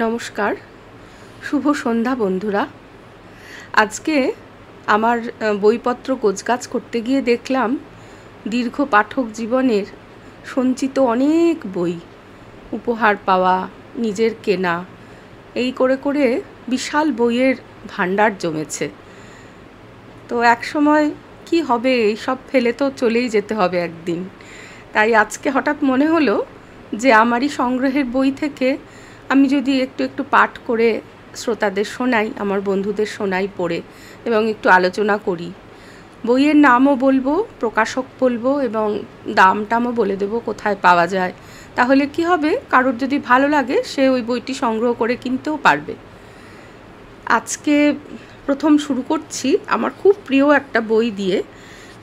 নমস্কার, শুভ সন্ধ্যা বন্ধুরা। আজকে আমার বইপত্র গোছগাছ করতে গিয়ে দেখলাম দীর্ঘ পাঠক জীবনের সঞ্চিত অনেক বই, উপহার পাওয়া, নিজের কেনা, এই করে করে বিশাল বইয়ের ভাণ্ডার জমেছে। তো এক সময় কি হবে, এইসব ফেলে তো চলেই যেতে হবে একদিন। তাই আজকে হঠাৎ মনে হলো যে আমারই সংগ্রহের বই থেকে আমি যদি একটু একটু পাঠ করে শ্রোতাদের শোনাই, আমার বন্ধুদের শোনাই পড়ে, এবং একটু আলোচনা করি। বইয়ের নামও বলবো, প্রকাশক বলবো, এবং দাম টামও বলে দেবো কোথায় পাওয়া যায়। তাহলে কি হবে, কারোর যদি ভালো লাগে সে ওই বইটি সংগ্রহ করে কিনতেও পারবে। আজকে প্রথম শুরু করছি আমার খুব প্রিয় একটা বই দিয়ে।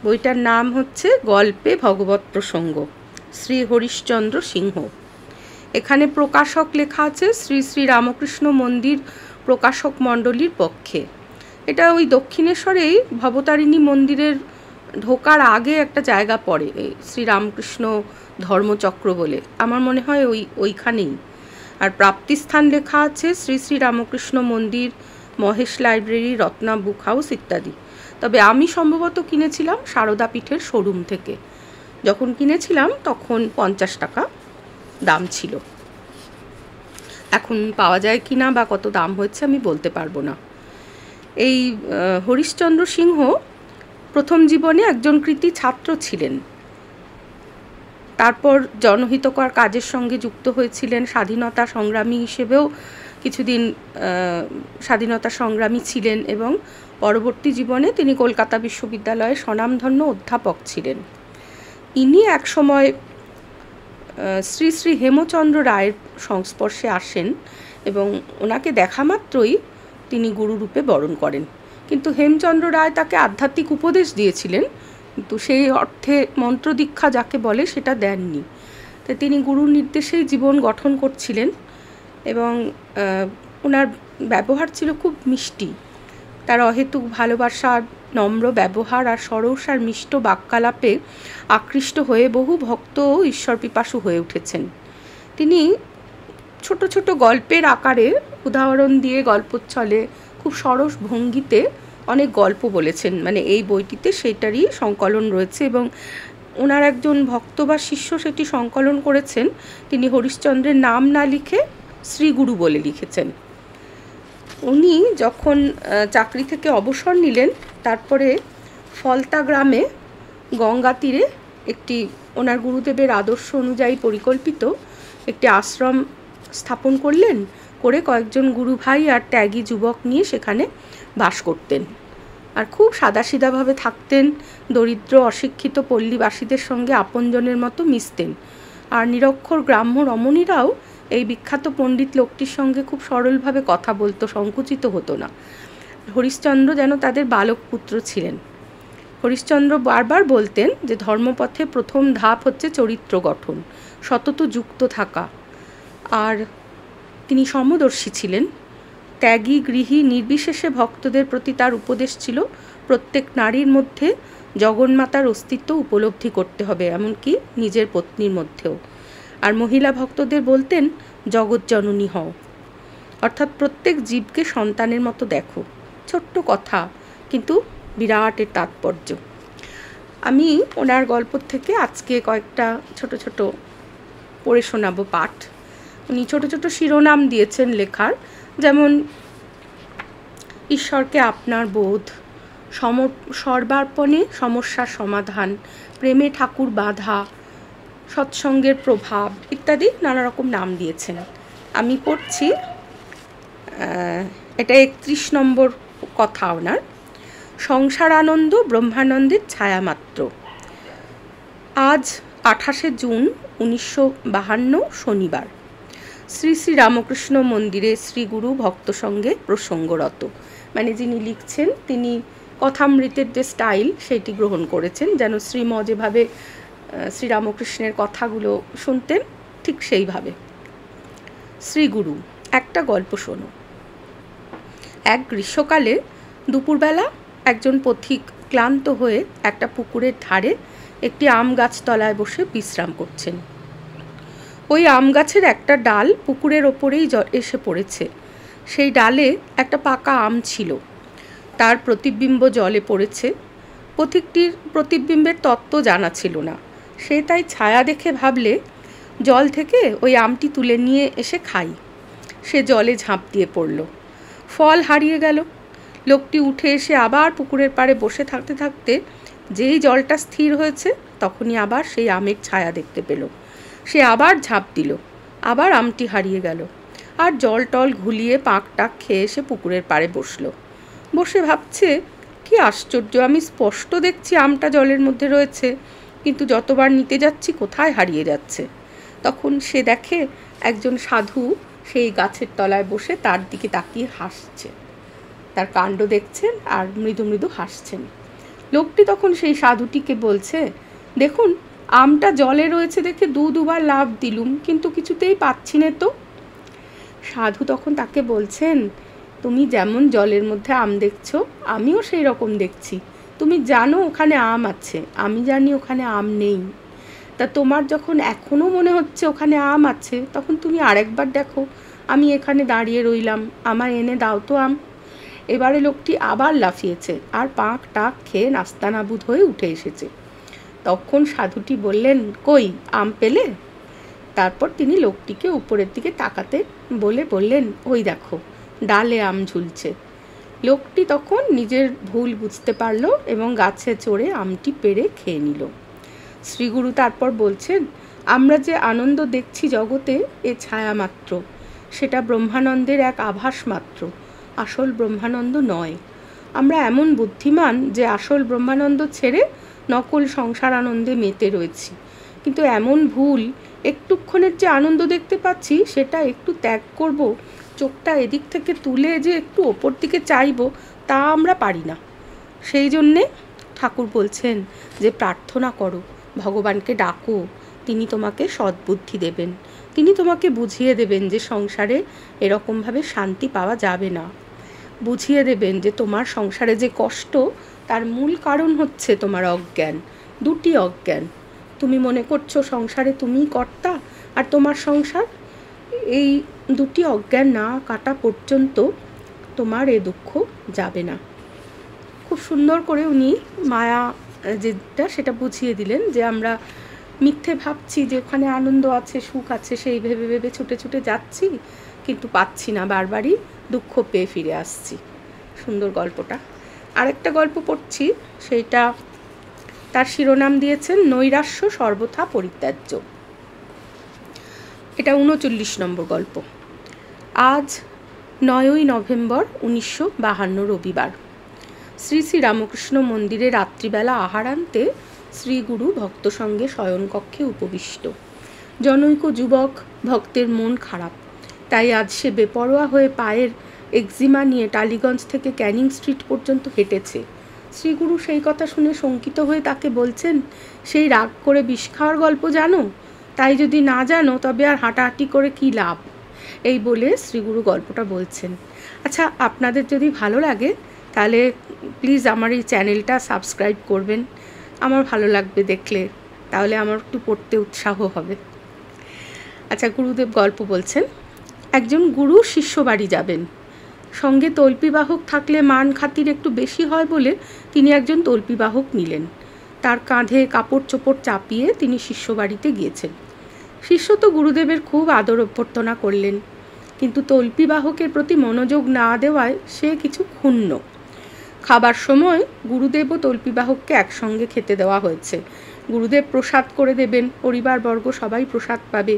বইটার নাম হচ্ছে গল্পে ভগবত প্রসঙ্গ, শ্রী হরিশ্চন্দ্র সিংহ। এখানে প্রকাশক লেখা আছে শ্রী শ্রী রামকৃষ্ণ মন্দির প্রকাশক মণ্ডলীর পক্ষে। এটা ওই দক্ষিণেশ্বরেই ভবতারিণী মন্দিরের ঢোকার আগে একটা জায়গা পড়ে, শ্রীরামকৃষ্ণ ধর্মচক্র বলে, আমার মনে হয় ওইখানেই। আর প্রাপ্তিস্থান লেখা আছে শ্রী শ্রী রামকৃষ্ণ মন্দির, মহেশ লাইব্রেরি, রত্না বুক হাউস ইত্যাদি। তবে আমি সম্ভবত কিনেছিলাম সারদা পীঠের শোরুম থেকে। যখন কিনেছিলাম তখন 50 টাকা দাম ছিল। এখন পাওয়া যায় কি না বা কত দাম হয়েছে আমি বলতে পারবো না। এই হরিশ্চন্দ্র সিংহ প্রথম জীবনে একজন কৃতী ছাত্র ছিলেন। তারপর জনহিতকর কাজের সঙ্গে যুক্ত হয়েছিলেন, স্বাধীনতা সংগ্রামী হিসেবেও কিছুদিন স্বাধীনতা সংগ্রামী ছিলেন, এবং পরবর্তী জীবনে তিনি কলকাতা বিশ্ববিদ্যালয়ে স্বনামধন্য অধ্যাপক ছিলেন। ইনি একসময় শ্রী শ্রী হেমচন্দ্র রায়ের সংস্পর্শে আসেন এবং ওনাকে দেখা মাত্রই তিনি গুরুরূপে বরণ করেন। কিন্তু হেমচন্দ্র রায় তাকে আধ্যাত্মিক উপদেশ দিয়েছিলেন, কিন্তু সেই অর্থে মন্ত্র দীক্ষা যাকে বলে সেটা দেননি। তো তিনি গুরুর নির্দেশেই জীবন গঠন করছিলেন, এবং ওনার ব্যবহার ছিল খুব মিষ্টি। তার অহেতুক ভালোবাসা, নম্র ব্যবহার আর সরস আর মিষ্ট বাক্যালাপে আকৃষ্ট হয়ে বহু ভক্ত ঈশ্বর পিপাসু হয়ে উঠেছেন। তিনি ছোট ছোট গল্পের আকারে উদাহরণ দিয়ে গল্পচ্ছলে খুব সরস ভঙ্গিতে অনেক গল্প বলেছেন। মানে এই বইটিতে সেটারই সংকলন রয়েছে, এবং ওনার একজন ভক্ত বা শিষ্য সেটি সংকলন করেছেন। তিনি হরিশ্চন্দ্রের নাম না লিখে শ্রীগুরু বলে লিখেছেন। উনি যখন চাকরি থেকে অবসর নিলেন, তারপরে ফলতা গ্রামে গঙ্গা তীরে একটি ওনার গুরুদেবের আদর্শ অনুযায়ী পরিকল্পিত একটি আশ্রম স্থাপন করলেন, করে কয়েকজন গুরু ভাই আর ত্যাগী যুবক নিয়ে সেখানে বাস করতেন। আর খুব সাদাসিধাভাবে থাকতেন, দরিদ্র অশিক্ষিত পল্লীবাসীদের সঙ্গে আপনজনের মতো মিশতেন। আর নিরক্ষর গ্রাম্য রমণীরাও এই বিখ্যাত পণ্ডিত লোকটির সঙ্গে খুব সরলভাবে কথা বলতো, সংকুচিত হতো না। হরিশ্চন্দ্র যেন তাদের বালক পুত্র ছিলেন। হরিশ্চন্দ্র বারবার বলতেন যে ধর্মপথে প্রথম ধাপ হচ্ছে চরিত্র গঠন, সতত যুক্ত থাকা। আর তিনি সমদর্শী ছিলেন, ত্যাগী গৃহী নির্বিশেষে ভক্তদের প্রতি তার উপদেশ ছিল প্রত্যেক নারীর মধ্যে জগন্মাতার অস্তিত্ব উপলব্ধি করতে হবে, এমনকি নিজের পত্নীর মধ্যেও। আর মহিলা ভক্তদের বলতেন জগৎজননী হও, অর্থাৎ প্রত্যেক জীবকে সন্তানের মতো দেখো। ছোট্ট কথা, কিন্তু বিরাট এর তাৎপর্য। আমি ওনার গল্প থেকে আজকে কয়েকটা ছোট ছোট পড়ে শোনাবো পাঠ। উনি ছোট ছোট শিরোনাম দিয়েছেন লেখার, যেমন ঈশ্বরকে আপনার বোধ, সর্বার্পণে সমস্যার সমাধান, প্রেমে ঠাকুর বাঁধা, সৎসঙ্গের প্রভাব ইত্যাদি নানা রকম নাম দিয়েছেন। আমি পড়ছি, এটা 31 নম্বর কথা ওনার। সংসারানন্দ ব্রহ্মানন্দের ছায়ামাত্র। আজ 28শে জুন 1952 শনিবার। শ্রী শ্রী রামকৃষ্ণ মন্দিরে শ্রীগুরু ভক্ত সঙ্গে প্রসঙ্গরত। মানে যিনি লিখছেন তিনি কথামৃতের যে স্টাইল সেটি গ্রহণ করেছেন, যেন শ্রীম যেভাবে শ্রীরামকৃষ্ণের কথাগুলো শুনতেন ঠিক সেইভাবে। শ্রীগুরু, একটা গল্প শোনো। এক গ্রীষ্মকালে দুপুরবেলা একজন পথিক ক্লান্ত হয়ে একটা পুকুরের ধারে একটি আম গাছ তলায় বসে বিশ্রাম করছেন। ওই আম গাছের একটা ডাল পুকুরের ওপরেই এসে পড়েছে। সেই ডালে একটা পাকা আম ছিল, তার প্রতিবিম্ব জলে পড়েছে। পথিকটির প্রতিবিম্বের তত্ত্ব জানা ছিল না, সে তাই ছায়া দেখে ভাবলে জল থেকে ওই আমটি তুলে নিয়ে এসে খাই। সে জলে ঝাঁপ দিয়ে পড়ল, ফল হারিয়ে গেল। লোকটি উঠে এসে আবার পুকুরের পাড়ে বসে থাকতে থাকতে যেই জলটা স্থির হয়েছে তখনই আবার সেই আমের ছায়া দেখতে পেল। সে আবার ঝাঁপ দিল, আবার আমটি হারিয়ে গেল। আর জল টল ঘুলিয়ে পাক টাক খেয়ে এসে পুকুরের পাড়ে বসলো। বসে ভাবছে, কি আশ্চর্য, আমি স্পষ্ট দেখছি আমটা জলের মধ্যে রয়েছে, কিন্তু যতবার নিতে যাচ্ছি কোথায় হারিয়ে যাচ্ছে। তখন সে দেখে একজন সাধু সেই গাছের তলায় বসে তার দিকে তাকিয়ে হাসছে, তার কাণ্ড দেখছেন আর মৃদু মৃদু হাসছেন। লোকটি তখন সেই সাধুটিকে বলছে, দেখুন আমটা জলে রয়েছে দেখে দুবার লাফ দিলুম, কিন্তু কিছুতেই পাচ্ছি না তো। সাধু তখন তাকে বলছেন, তুমি যেমন জলের মধ্যে আম দেখছো আমিও সেই রকম দেখছি। তুমি জানো ওখানে আম আছে, আমি জানি ওখানে আম নেই। তা তোমার যখন এখনও মনে হচ্ছে ওখানে আম আছে, তখন তুমি আরেকবার দেখো, আমি এখানে দাঁড়িয়ে রইলাম, আমার এনে দাও তো আম। এবারে লোকটি আবার লাফিয়েছে আর পাক টাক খেয়ে নাস্তানাবুদ হয়ে উঠে এসেছে। তখন সাধুটি বললেন, কই আম পেলে? তারপর তিনি লোকটিকে উপরের দিকে তাকাতে বললেন, ওই দেখো ডালে আম ঝুলছে। লোকটি তখন নিজের ভুল বুঝতে পারল এবং গাছে চড়ে আমটি পেড়ে খেয়ে নিল। শ্রীগুরু তারপর বলছেন, আমরা যে আনন্দ দেখছি জগতে এ ছায়া মাত্র, সেটা ব্রহ্মানন্দের এক আভাস মাত্র, আসল ব্রহ্মানন্দ নয়। আমরা এমন বুদ্ধিমান যে আসল ব্রহ্মানন্দ ছেড়ে নকল সংসার আনন্দে মেতে রয়েছি, কিন্তু এমন ভুল, একটুক্ষণের যে আনন্দ দেখতে পাচ্ছি সেটা একটু ত্যাগ করব, চোখটা এদিক থেকে তুলে যে একটু ওপর দিকে চাইব, তা আমরা পারি না। সেই জন্যে ঠাকুর বলছেন যে প্রার্থনা করো, ভগবানকে ডাকো, তিনি তোমাকে সদ্বুদ্ধি দেবেন, তিনি তোমাকে বুঝিয়ে দেবেন যে সংসারে এরকমভাবে শান্তি পাওয়া যাবে না, বুঝিয়ে দেবেন যে তোমার সংসারে যে কষ্ট তার মূল কারণ হচ্ছে তোমার অজ্ঞান, দুটি অজ্ঞান। তুমি মনে করছো সংসারে তুমিই কর্তা আর তোমার সংসার, এই দুটি অজ্ঞান না কাটা পর্যন্ত তোমার এ দুঃখ যাবে না। খুব সুন্দর করে উনি মায়া যেটা সেটা বুঝিয়ে দিলেন, যে আমরা মিথ্যে ভাবছি যে ওখানে আনন্দ আছে, সুখ আছে, সেই ভেবে ভেবে ছুটে ছুটে যাচ্ছি, কিন্তু পাচ্ছি না, বারবারই দুঃখ পেয়ে ফিরে আসছি। সুন্দর গল্পটা। আরেকটা গল্প পড়ছি, সেইটা তার শিরোনাম দিয়েছেন নৈরাশ্য সর্বথা পরিত্যাজ্য। এটা 39 নম্বর গল্প। আজ 9ই নভেম্বর 1952 রবিবার। শ্রী শ্রী রামকৃষ্ণ মন্দিরে রাত্রিবেলা আহারান্তে শ্রীগুরু ভক্ত সঙ্গে শয়নকক্ষে উপবিষ্ট। জনৈক যুবক ভক্তের মন খারাপ, তাই আজ সে বেপরোয়া হয়ে পায়ের এক্সিমা নিয়ে টালিগঞ্জ থেকে ক্যানিং স্ট্রিট পর্যন্ত হেঁটেছে। শ্রীগুরু সেই কথা শুনে শঙ্কিত হয়ে তাকে বলছেন, সেই রাগ করে বিষ খাওয়ার গল্প জানো? তাই যদি না জানো তবে আর হাঁটাহাঁটি করে কী লাভ? এই বলে শ্রীগুরু গল্পটা বলছেন। আচ্ছা, আপনাদের যদি ভালো লাগে তাহলে প্লিজ আমার এই চ্যানেলটা সাবস্ক্রাইব করবেন, আমার ভালো লাগবে দেখলে, তাহলে আমার একটু পড়তে উৎসাহ হবে। আচ্ছা, গুরুদেব গল্প বলছেন। একজন গুরু শিষ্য বাড়ি যাবেন, সঙ্গে তল্পিবাহক থাকলে মান খাতির একটু বেশি হয় বলে তিনি একজন তল্পিবাহক নিলেন। তার কাঁধে কাপড় চোপড় চাপিয়ে তিনি শিষ্য বাড়িতে গিয়েছেন। শিষ্য তো গুরুদেবের খুব আদর অভ্যর্থনা করলেন, কিন্তু তল্পিবাহকের প্রতি মনোযোগ না দেওয়ায় সে কিছু ক্ষুণ্ণ। খাবার সময় গুরুদেব ও তল্পিবাহককে একসঙ্গে খেতে দেওয়া হয়েছে। গুরুদেব প্রসাদ করে দেবেন, পরিবারবর্গ সবাই প্রসাদ পাবে,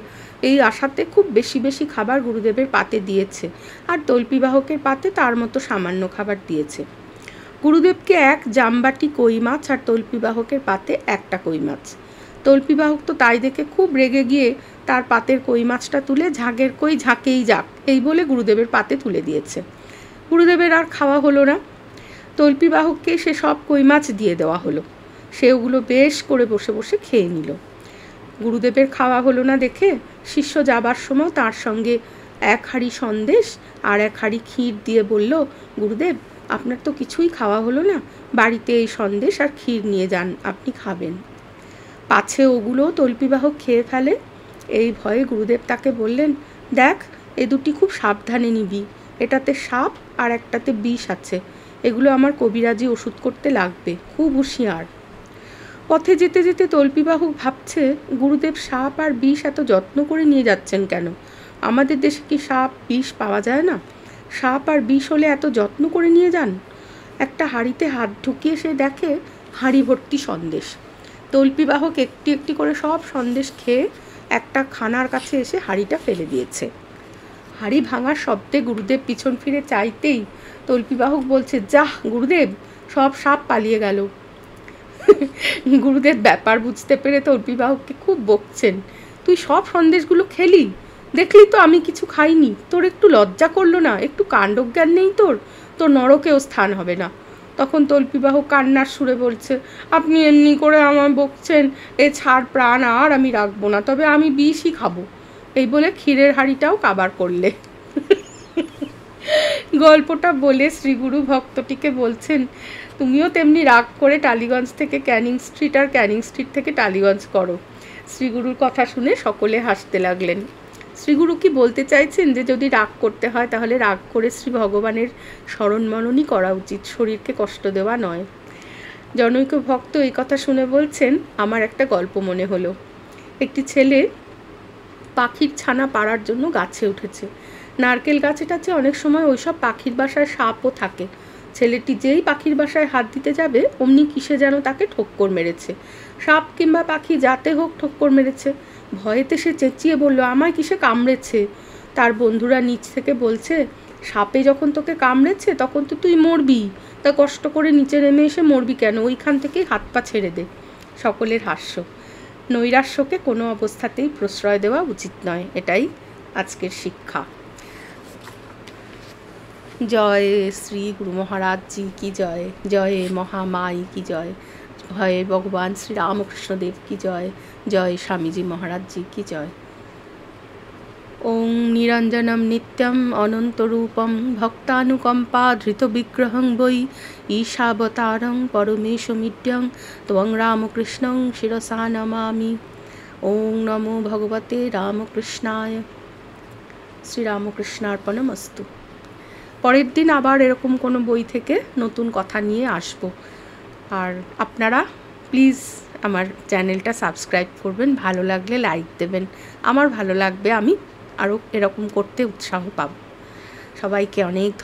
এই আশাতে খুব বেশি বেশি খাবার গুরুদেবের পাতে দিয়েছে, আর তল্পিবাহকের পাতে তার মতো সামান্য খাবার দিয়েছে। গুরুদেবকে এক জামবাটি কই মাছ আর তল্পিবাহকের পাতে একটা কই মাছ। তল্পিবাহক তো তাই দেখে খুব রেগে গিয়ে তার পাতের কই মাছটা তুলে ঝাঁকের কই ঝাঁকেই যাক এই বলে গুরুদেবের পাতে তুলে দিয়েছে। গুরুদেবের আর খাওয়া হলো না। তল্পিবাহককে সে সব কই মাছ দিয়ে দেওয়া হলো, সে ওগুলো বেশ করে বসে বসে খেয়ে নিল। গুরুদেবের খাওয়া হলো না দেখে শিষ্য যাবার সময় তার সঙ্গে এক হাঁড়ি সন্দেশ আর এক হাঁড়ি ক্ষীর দিয়ে বলল, গুরুদেব আপনার তো কিছুই খাওয়া হলো না, বাড়িতে এই সন্দেশ আর ক্ষীর নিয়ে যান, আপনি খাবেন। পাছে ওগুলো তল্পিবাহক খেয়ে ফেলে। এই ভয়ে গুরুদেব তাকে বললেন, দেখ এ দুটি খুব সাবধানে নিবি, এটাতে সাপ আর একটাতে বিষ আছে, এগুলো আমার কবিরাজি ওষুধ করতে লাগবে, খুব হুঁশিয়ার। পথে যেতে যেতে তল্পিবাহক ভাবছে, গুরুদেব সাপ আর বিষ এত যত্ন করে নিয়ে যাচ্ছেন কেন? আমাদের দেশে কি সাপ বিষ পাওয়া যায় না? সাপ আর বিষ হলে এত যত্ন করে নিয়ে যান? একটা হাঁড়িতে হাত ঢুকিয়ে সে দেখে হাঁড়ি ভর্তি সন্দেশ। তল্পিবাহক একটি একটি করে সব সন্দেশ খেয়ে একটা খানার কাছে এসে হাঁড়িটা ফেলে দিয়েছে। হাঁড়ি ভাঙার শব্দে গুরুদেব পিছন ফিরে চাইতেই তল্পিবাহক বলছে, যাহ গুরুদেব, সব সাপ পালিয়ে গেল। গুরুদেব ব্যাপার বুঝতে পেরে তল্পিবাহককে খুব বকছেন, তুই সব সন্দেশগুলো খেলি, দেখলি তো আমি কিছু খাইনি, তোর একটু লজ্জা করলো না? একটু কাণ্ডজ্ঞান নেই তোর? তোর নরকেও স্থান হবে না। তখন তল্পিবাহক কান্নার সুরে বলছে, আপনি এমনি করে আমায় বকছেন, এ ছাড় প্রাণ আর আমি রাখবো না, তবে আমি বিষই খাবো। এই বলে ক্ষীরের হাঁড়িটাও কাবার করলে। গল্পটা বলে শ্রীগুরু ভক্তটিকে বলছেন, তুমিও তেমনি রাগ করে টালিগঞ্জ থেকে ক্যানিং স্ট্রিট আর ক্যানিং স্ট্রিট থেকে টালিগঞ্জ করো। শ্রীগুরুর কথা শুনে সকলে হাসতে লাগলেন। শ্রীগুরু কি বলতে চাইছেন যে যদি রাগ করতে হয় তাহলে রাগ করে শ্রী ভগবানের স্মরণ মননই করা উচিত, শরীরকে কষ্ট দেওয়া নয়। জনৈক ভক্ত এই কথা শুনে বলছেন, আমার একটা গল্প মনে হলো। একটি ছেলে পাখির ছানা পাড়ার জন্য গাছে উঠেছে। নারকেল গাছে টাছে অনেক সময় ওইসব পাখির বাসায় সাপও থাকে। ছেলেটি যেই পাখির বাসায় হাত দিতে যাবে অমনি কিসে যেন তাকে ঠোক্কর মেরেছে। সাপ কিংবা পাখি যাতে হোক ঠোক্কর মেরেছে। ভয়েতে সে চেঁচিয়ে বলল, আমায় কিসে কামড়েছে? তার বন্ধুরা নিচ থেকে বলছে, সাপে যখন তোকে কামড়েছে তখন তো তুই মরবি, তা কষ্ট করে নিচে নেমে এসে মরবি কেন? ওইখান থেকেই হাত পা ছেড়ে দে। সকলের হাস্য। নৈরাশ্যকে কোনো অবস্থাতেই প্রশ্রয় দেওয়া উচিত নয়, এটাই আজকের শিক্ষা। জয় শ্রী গুরু মহারাজ জি কি জয়, জয় মহামাই কি জয়, জয় ভগবান শ্রী রামকৃষ্ণদেব কি জয়, জয় স্বামীজি মহারাজ জি কি জয়। ওং নিরঞ্জনম নিত্যম অনন্তরূপম ভক্তানুকম্পা ধৃত বিগ্রহং বৈ ঈশাবতারং পরমেশমিড্যং ত্বং রামকৃষ্ণং শিরসা নমামি। ওং নমো ভগবতে রামকৃষ্ণায়। শ্রীরামকৃষ্ণার্পণমস্তু। পরের দিন আবার এরকম কোনো বই থেকে নতুন কথা নিয়ে আসব। আর আপনারা প্লিজ আমার চ্যানেলটা সাবস্ক্রাইব করবেন, ভালো লাগলে লাইক দেবেন, আমার ভালো লাগবে, আমি আরও এরকম করতে উৎসাহ পাব। সবাইকে অনেক ধন্যবাদ।